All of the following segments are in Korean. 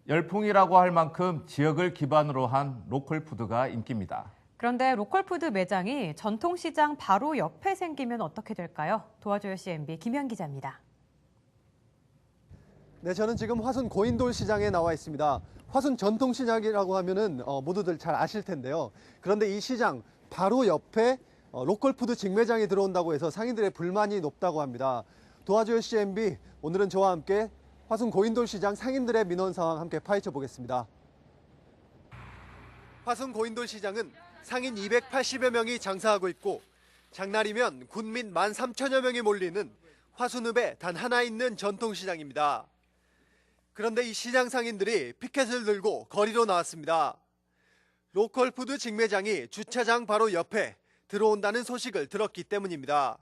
열풍이라고 할 만큼 지역을 기반으로 한 로컬 푸드가 인기입니다. 그런데 로컬푸드 매장이 전통시장 바로 옆에 생기면 어떻게 될까요? 도와줘요 CNB 김현 기자입니다. 네, 저는 지금 화순 고인돌 시장에 나와 있습니다. 화순 전통시장이라고 하면은 모두들 잘 아실 텐데요. 그런데 이 시장 바로 옆에 로컬푸드 직매장이 들어온다고 해서 상인들의 불만이 높다고 합니다. 도와줘요 CNB, 오늘은 저와 함께 화순 고인돌 시장 상인들의 민원 상황 함께 파헤쳐 보겠습니다. 화순 고인돌 시장은 상인 280여 명이 장사하고 있고 장날이면 군민 13,000여 명이 몰리는 화순읍에 단 하나 있는 전통시장입니다. 그런데 이 시장 상인들이 피켓을 들고 거리로 나왔습니다. 로컬푸드 직매장이 주차장 바로 옆에 들어온다는 소식을 들었기 때문입니다.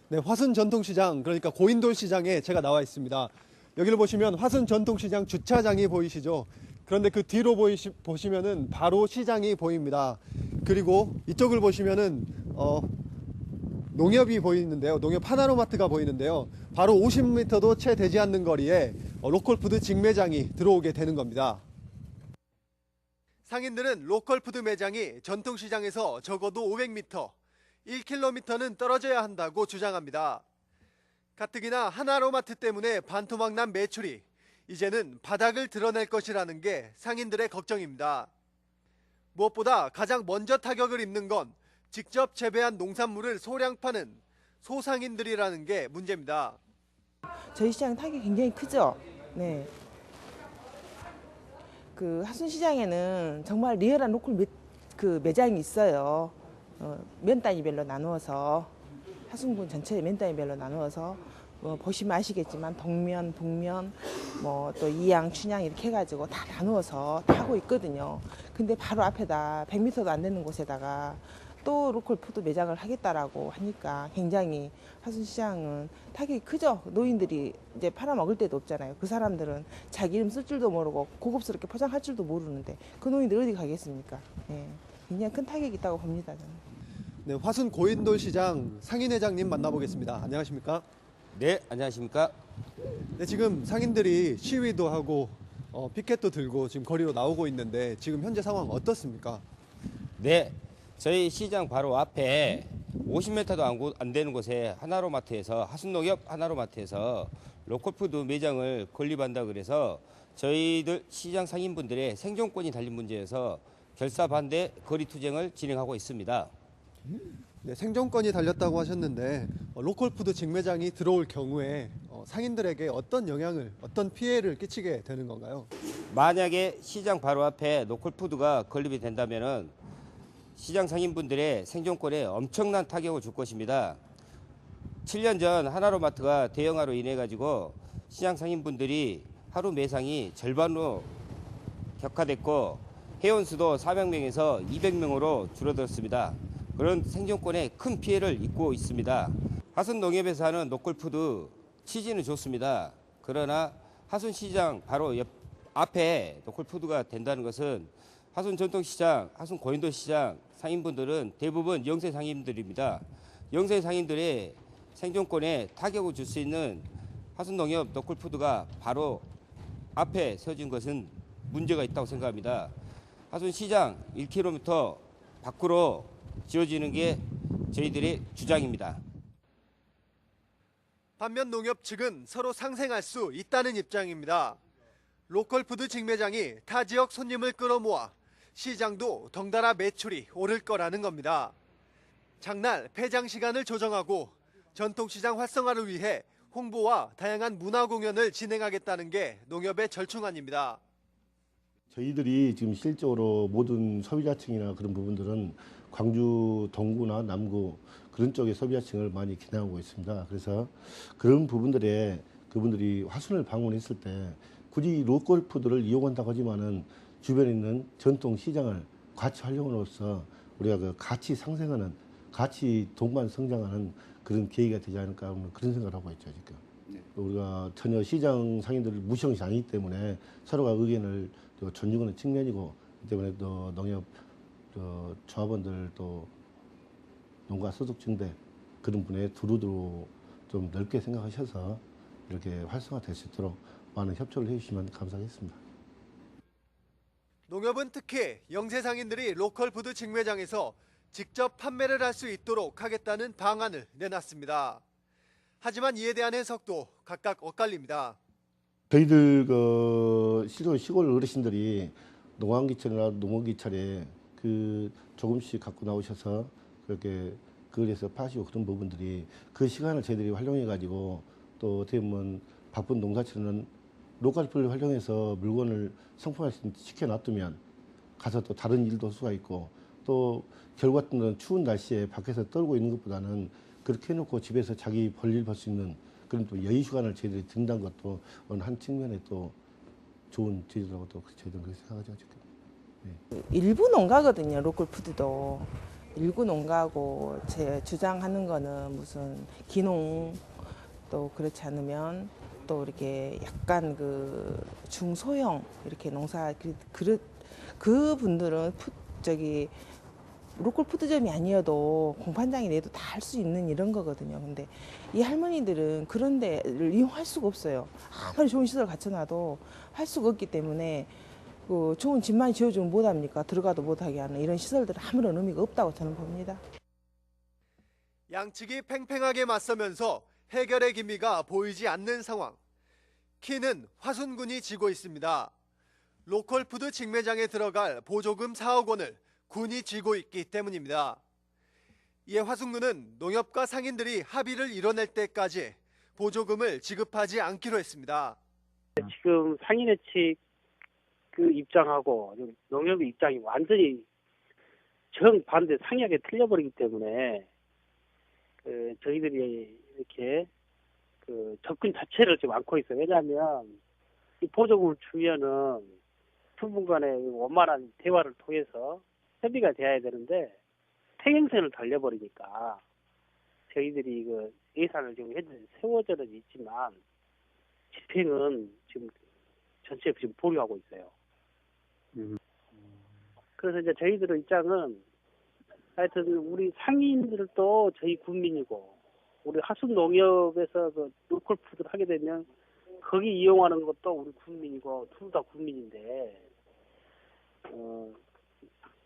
네, 화순 전통시장, 그러니까 고인돌 시장에 제가 나와 있습니다. 여기를 보시면 화순 전통시장 주차장이 보이시죠? 그런데 그 뒤로 보시면은 바로 시장이 보입니다. 그리고 이쪽을 보시면은 농협이 보이는데요. 농협 하나로마트가 보이는데요. 바로 50m도 채 되지 않는 거리에 로컬푸드 직매장이 들어오게 되는 겁니다. 상인들은 로컬푸드 매장이 전통시장에서 적어도 500m, 1km는 떨어져야 한다고 주장합니다. 가뜩이나 하나로마트 때문에 반토막 난 매출이 이제는 바닥을 드러낼 것이라는 게 상인들의 걱정입니다. 무엇보다 가장 먼저 타격을 입는 건 직접 재배한 농산물을 소량 파는 소상인들이라는 게 문제입니다. 저희 시장 타격이 굉장히 크죠. 네. 그 화순시장에는 정말 리얼한 로컬 매장이 있어요. 면 단위별로 나누어서 화순군 전체 면 단위별로 나누어서 보시면 아시겠지만 동면, 북면, 또 이양, 춘양 이렇게 해가지고 다 나누어서 하고 있거든요. 근데 바로 앞에다 100m도 안 되는 곳에다가 또 로컬 푸드 매장을 하겠다라고 하니까 굉장히 화순시장은 타격이 크죠. 노인들이 이제 팔아먹을 데도 없잖아요. 그 사람들은 자기 이름 쓸 줄도 모르고 고급스럽게 포장할 줄도 모르는데 그 노인들 어디 가겠습니까? 예, 굉장히 큰 타격이 있다고 봅니다, 저는. 네, 화순 고인돌 시장 상인회장님 만나보겠습니다. 안녕하십니까? 네, 안녕하십니까? 네, 지금 상인들이 시위도 하고 피켓도 들고 지금 거리로 나오고 있는데 지금 현재 상황 어떻습니까? 네, 저희 시장 바로 앞에 50m도 안 되는 곳에 하나로마트에서 하순농협 하나로마트에서 로컬푸드 매장을 건립한다 그래서 저희들 시장 상인분들의 생존권이 달린 문제에서 결사 반대 거리 투쟁을 진행하고 있습니다. 네, 생존권이 달렸다고 하셨는데 로컬푸드 직매장이 들어올 경우에 상인들에게 어떤 영향을, 어떤 피해를 끼치게 되는 건가요? 만약에 시장 바로 앞에 로컬푸드가 건립이 된다면은 시장 상인분들의 생존권에 엄청난 타격을 줄 것입니다. 7년 전 하나로마트가 대형화로 인해 가지고 시장 상인분들이 하루 매상이 절반으로 격화됐고 회원수도 400명에서 200명으로 줄어들었습니다. 그런 생존권에 큰 피해를 입고 있습니다. 화순농협에서 하는 로컬푸드 취지는 좋습니다. 그러나 화순시장 바로 옆 앞에 로컬푸드가 된다는 것은 화순 전통시장, 화순 고인돌 시장 상인분들은 대부분 영세 상인들입니다. 영세 상인들의 생존권에 타격을 줄 수 있는 화순농협 로컬푸드가 바로 앞에 세워진 것은 문제가 있다고 생각합니다. 화순시장 1km 밖으로 지어지는 게 저희들의 주장입니다. 반면 농협 측은 서로 상생할 수 있다는 입장입니다. 로컬푸드 직매장이 타 지역 손님을 끌어모아 시장도 덩달아 매출이 오를 거라는 겁니다. 장날 폐장 시간을 조정하고 전통시장 활성화를 위해 홍보와 다양한 문화 공연을 진행하겠다는 게 농협의 절충안입니다. 저희들이 지금 실적으로 모든 소비자층이나 그런 부분들은 광주 동구나 남구 그런 쪽의 소비자층을 많이 기대하고 있습니다. 그래서 그런 부분들에 그분들이 화순을 방문했을 때 굳이 로컬푸드를 이용한다고 하지만은 주변에 있는 전통 시장을 같이 활용으로써 우리가 그 같이 상생하는, 같이 동반 성장하는 그런 계기가 되지 않을까 하는 그런 생각을 하고 있죠, 지금. 네. 우리가 전혀 시장 상인들을 무시한 것이 아니기 때문에 서로가 의견을 존중하는 측면이고, 때문에 또 농협 조합원들 또 농가 소득 증대 그런 분에 두루두루 좀 넓게 생각하셔서 이렇게 활성화될 수 있도록 많은 협조를 해주시면 감사하겠습니다. 농협은 특히 영세 상인들이 로컬 푸드 직매장에서 직접 판매를 할 수 있도록 하겠다는 방안을 내놨습니다. 하지만 이에 대한 해석도 각각 엇갈립니다. 저희들 시골 어르신들이 농안기철이나 농어기철에 조금씩 갖고 나오셔서 그렇게 거리에서 파시고 그런 부분들이 그 시간을 저희들이 활용해 가지고 또 어떻게 보면 바쁜 농사철에는 로컬푸드를 활용해서 물건을 상품화시켜 놔두면 가서 또 다른 일도 할 수가 있고 또 겨울 같은 건 추운 날씨에 밖에서 떨고 있는 것보다는 그렇게 해놓고 집에서 자기 볼일 볼 수 있는 그런 또 여유 시간을 저희들이 든다는 것도 어느 한 측면에 또 좋은 제도라고 또 저희들은 그렇게 생각하죠. 일부 농가거든요. 로컬푸드도 일부 농가고 제 주장하는 거는 무슨 기농 또 그렇지 않으면 또 이렇게 약간 중소형 이렇게 농사 그 분들은 로컬 푸드점이 아니어도 공판장이 내도 다 할 수 있는 이런 거거든요. 근데 이 할머니들은 그런 데를 이용할 수가 없어요. 아무리 좋은 시설 갖춰놔도 할 수가 없기 때문에 좋은 집만 지어주면 못합니까? 들어가도 못하게 하는 이런 시설들은 아무런 의미가 없다고 저는 봅니다. 양측이 팽팽하게 맞서면서 해결의 기미가 보이지 않는 상황. 키는 화순군이 지고 있습니다. 로컬 푸드 직매장에 들어갈 보조금 4억 원을 군이 쥐고 있기 때문입니다. 이에 화순군은 농협과 상인들이 합의를 이뤄낼 때까지 보조금을 지급하지 않기로 했습니다. 지금 상인의 측 입장하고 농협의 입장이 완전히 정반대 상이하게 틀려버리기 때문에 저희들이 이렇게 접근 자체를 지금 않고 있어요. 왜냐하면 이 보조금을 주면은 두 분 간의 원만한 대화를 통해서 협의가 돼야 되는데 태행선을 달려버리니까 저희들이 예산을 지금 현재 세워져는 있지만 집행은 지금 전체 지금 보류하고 있어요. 그래서 이제 저희들의 입장은 하여튼 우리 상인들도 저희 국민이고 우리 하순농협에서 로컬 푸드를 하게 되면 거기 이용하는 것도 우리 국민이고 둘 다 국민인데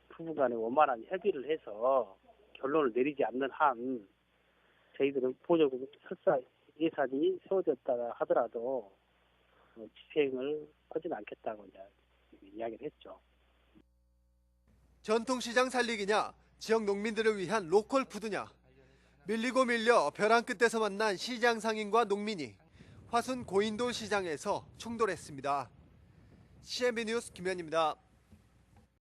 부부 간에 원만한 협의를 해서 결론을 내리지 않는 한 저희들은 보조금 설사 예산이 세워졌다 하더라도 집행을 하지는 않겠다고 이야기를 했죠. 전통시장 살리기냐, 지역 농민들을 위한 로컬 푸드냐. 밀리고 밀려 벼랑 끝에서 만난 시장 상인과 농민이 화순 고인돌 시장에서 충돌했습니다. CNB 뉴스 김현입니다.